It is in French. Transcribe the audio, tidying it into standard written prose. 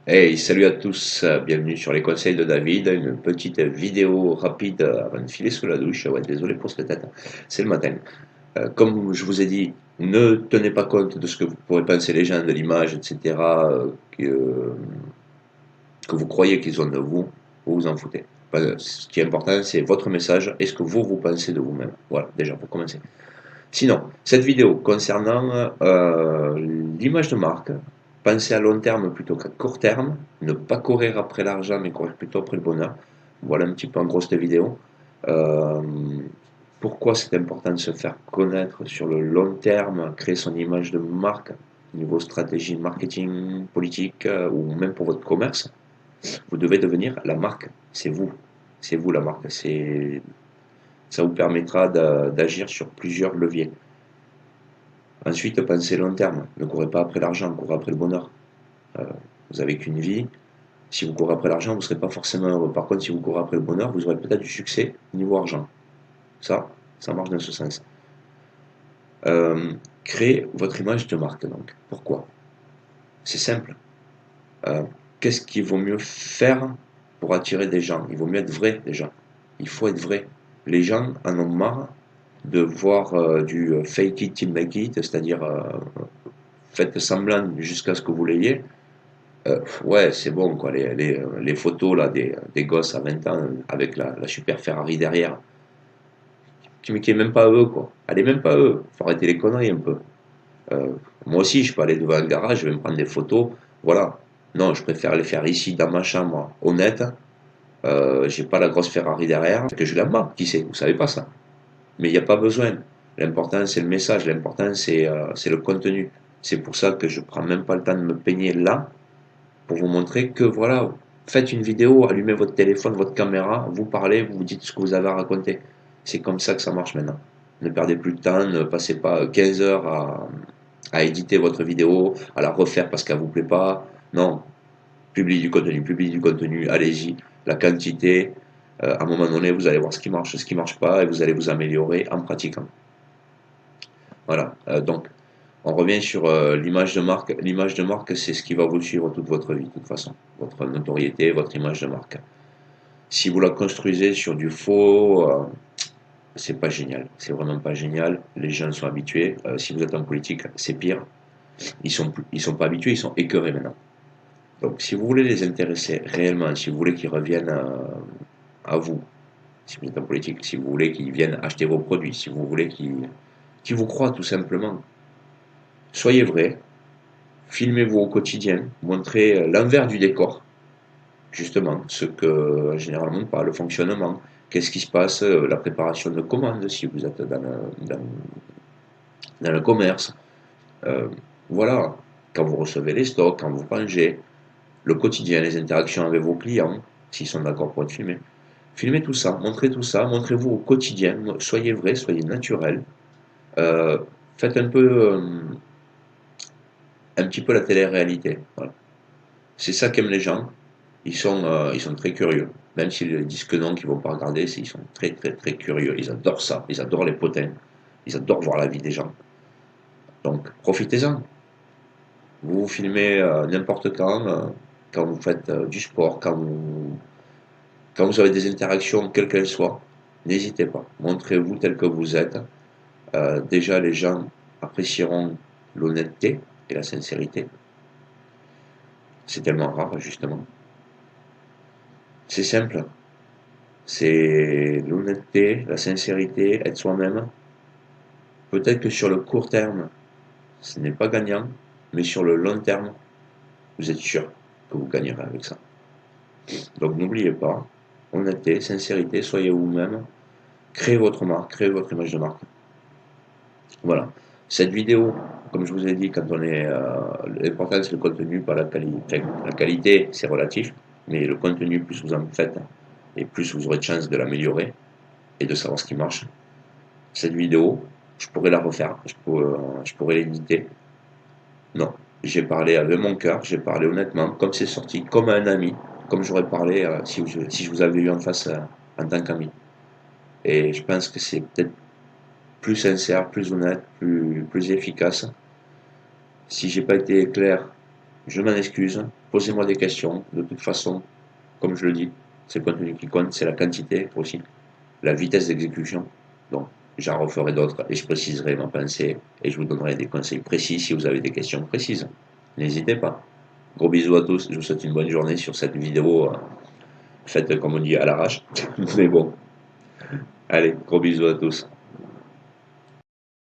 Hey, salut à tous, bienvenue sur les conseils de David, une petite vidéo rapide avant de filer sous la douche. Ouais, désolé pour cette tête, c'est le matin. Comme je vous ai dit, ne tenez pas compte de ce que vous pourraient penser les gens, de l'image, etc., que vous croyez qu'ils ont de vous, vous vous en foutez. Ce qui est important, c'est votre message et ce que vous pensez de vous-même. Voilà, déjà pour commencer. Sinon, cette vidéo concernant l'image de marque, pensez à long terme plutôt qu'à court terme, ne pas courir après l'argent mais courir plutôt après le bonheur. Voilà un petit peu en gros cette vidéo. Euh, Pourquoi c'est important de se faire connaître sur le long terme, créer son image de marque, niveau stratégie marketing, politique ou même pour votre commerce. Vous devez devenir la marque, c'est vous la marque, ça vous permettra d'agir sur plusieurs leviers. Ensuite, pensez long terme. Ne courez pas après l'argent, courez après le bonheur. Euh, vous n'avez qu'une vie. Si vous courez après l'argent, vous ne serez pas forcément heureux. Par contre, si vous courez après le bonheur, vous aurez peut-être du succès niveau argent. Ça, ça marche dans ce sens. Euh, Créez votre image de marque, donc. Pourquoi? C'est simple. Euh, Qu'est-ce qu'il vaut mieux faire pour attirer des gens? Il vaut mieux être vrai, déjà. Il faut être vrai. Les gens en ont marre de voir du fake it till make it, c'est-à-dire faites semblant jusqu'à ce que vous l'ayez. Ouais, c'est bon, quoi. Les photos là, des gosses à 20 ans avec la super Ferrari derrière, qui est même pas eux, quoi. Elle est même pas eux. Faut arrêter les conneries un peu. Euh, Moi aussi, je peux aller devant un garage, je vais me prendre des photos. Voilà. Non, je préfère les faire ici, dans ma chambre, honnête. J'ai pas la grosse Ferrari derrière, que je la bats, qui sait, vous savez pas ça. Mais il n'y a pas besoin. L'important, c'est le message, l'important, c'est le contenu. C'est pour ça que je prends même pas le temps de me peigner là, pour vous montrer que voilà, faites une vidéo, allumez votre téléphone, votre caméra, vous parlez, vous dites ce que vous avez à raconter. C'est comme ça que ça marche maintenant. Ne perdez plus de temps, ne passez pas 15 heures à éditer votre vidéo, à la refaire parce qu'elle vous plaît pas. Non, publiez du contenu, allez-y. La quantité, à un moment donné, vous allez voir ce qui marche pas, et vous allez vous améliorer en pratiquant. Voilà. Donc, on revient sur l'image de marque. L'image de marque, c'est ce qui va vous suivre toute votre vie, de toute façon. Votre notoriété, votre image de marque. Si vous la construisez sur du faux, c'est pas génial. C'est vraiment pas génial. Les gens sont habitués. Si vous êtes en politique, c'est pire. Ils sont pas habitués, ils sont écœurés maintenant. Donc, si vous voulez les intéresser réellement, si vous voulez qu'ils reviennent à vous, si vous êtes en politique, si vous voulez qu'ils viennent acheter vos produits, si vous voulez qu'ils vous croient tout simplement, soyez vrai, filmez-vous au quotidien, montrez l'envers du décor, justement, ce que généralement pas, le fonctionnement, qu'est-ce qui se passe, la préparation de commandes si vous êtes dans, dans le commerce, euh, voilà, quand vous recevez les stocks, quand vous rangez, le quotidien, les interactions avec vos clients, s'ils sont d'accord pour être filmés. Filmez tout ça, montrez-vous au quotidien, soyez vrai, soyez naturel, euh, faites un petit peu la télé-réalité. Voilà. C'est ça qu'aiment les gens. Ils sont très curieux. Même s'ils disent que non, qu'ils ne vont pas regarder, ils sont très très très curieux. Ils adorent ça. Ils adorent les potins. Ils adorent voir la vie des gens. Donc profitez-en. Vous vous filmez n'importe quand vous faites du sport, quand vous avez des interactions, quelles qu'elles soient. N'hésitez pas. Montrez-vous tel que vous êtes. Déjà, les gens apprécieront l'honnêteté et la sincérité. C'est tellement rare, justement. C'est simple. C'est l'honnêteté, la sincérité, être soi-même. Peut-être que sur le court terme, ce n'est pas gagnant, mais sur le long terme, vous êtes sûr que vous gagnerez avec ça. Donc n'oubliez pas, honnêteté, sincérité, soyez vous-même, créez votre marque, créez votre image de marque. Voilà. Cette vidéo, comme je vous ai dit, l'important c'est le contenu, pas la qualité. La qualité, c'est relatif, mais le contenu, plus vous en faites, et plus vous aurez de chances de l'améliorer et de savoir ce qui marche. Cette vidéo, je pourrais la refaire, je pourrais l'éditer. Non, j'ai parlé avec mon cœur, j'ai parlé honnêtement, comme c'est sorti, comme à un ami, comme j'aurais parlé si je vous avais eu en face en tant qu'ami. Et je pense que c'est peut-être plus sincère, plus honnête, plus efficace. Si j'ai pas été clair, je m'en excuse. Posez-moi des questions. De toute façon, comme je le dis, c'est le contenu qui compte, c'est la quantité aussi, la vitesse d'exécution. Donc, j'en referai d'autres et je préciserai ma pensée et je vous donnerai des conseils précis si vous avez des questions précises. N'hésitez pas. Gros bisous à tous. Je vous souhaite une bonne journée sur cette vidéo faite, comme on dit, à l'arrache. Mais bon, allez, gros bisous à tous.